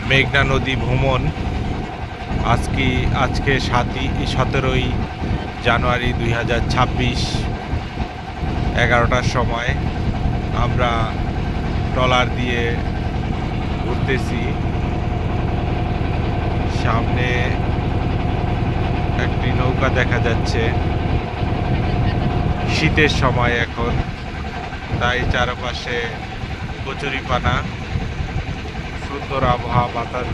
মেঘনা নদী ভ্রমণ। আজকে 17ই জানুয়ারি 2026 11টার সময় আমরা ট্রলার দিয়ে ঘুরতেছি। সামনে একটি নৌকা দেখা যাচ্ছে। শীতের সময় এখন, তাই চারপাশে কচুরিপানা, সুন্দর আবহাওয়া, বাতাস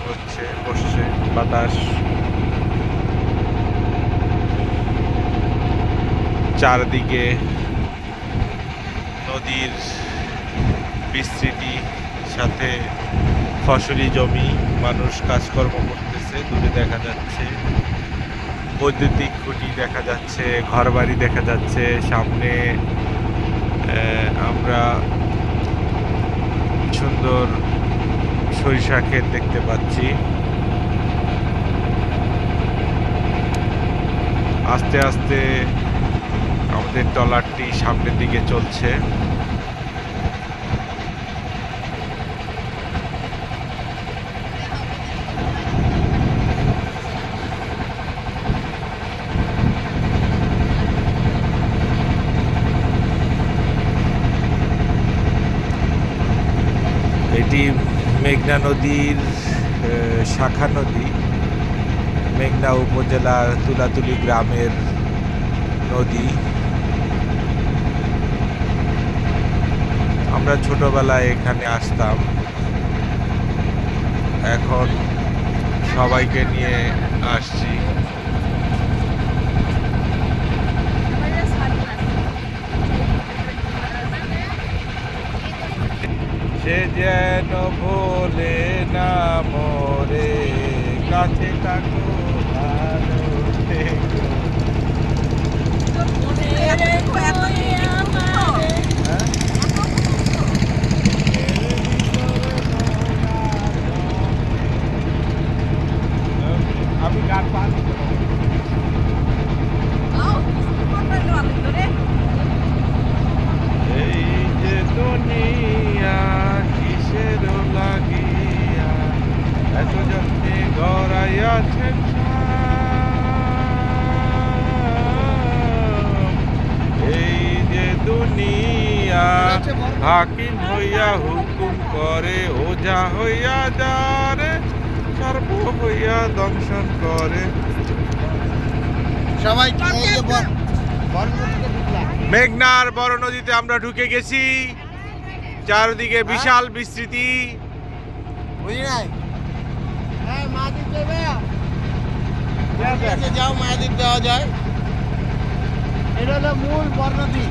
বসছে বাতাস। চারদিকে নদীর বিস্তৃতি, সাথে ফসলি জমি, মানুষ কাজকর্ম করতেছে। দূরে দেখা যাচ্ছে বৈদ্যুতিক খুঁটি দেখা যাচ্ছে, ঘরবাড়ি দেখা যাচ্ছে। সামনে আমরা সুন্দর সরিষা ক্ষেত দেখতে পাচ্ছি। আস্তে আস্তে আমাদের ট্রলারটি সামনের দিকে চলছে। এটি মেঘনা নদীর শাখা নদী, মেঘনা উপজেলার তুলাতুলি গ্রামের নদী। আমরা ছোটবেলায় এখানে আসতাম, এখন সবাইকে নিয়ে আসছি। সে যেন ভোলে না মোরে, কাছে থাকো ভালো থেকো। আমি গান পাচ্ছি। এই যে দুনিয়া কিসের লাগিয়া এত যত্নে গড়াইয়াছেন, এই যে দুনিয়া হাকিম হইয়া হুকুম করে, ওঝা হইয়া যারে সর্ব হইয়া দংশন করে। সবাই মেঘনার বড় নদীতে আমরা ঢুকে গেছি। চারদিকে বিশাল বিস্তৃতি। বুঝি নাই? হ্যাঁ, মায়াদ্বীপ যাবে। যাও, মায়াদ্বীপ যাওয়া যায়। এটা হলো মূল বড় নদী।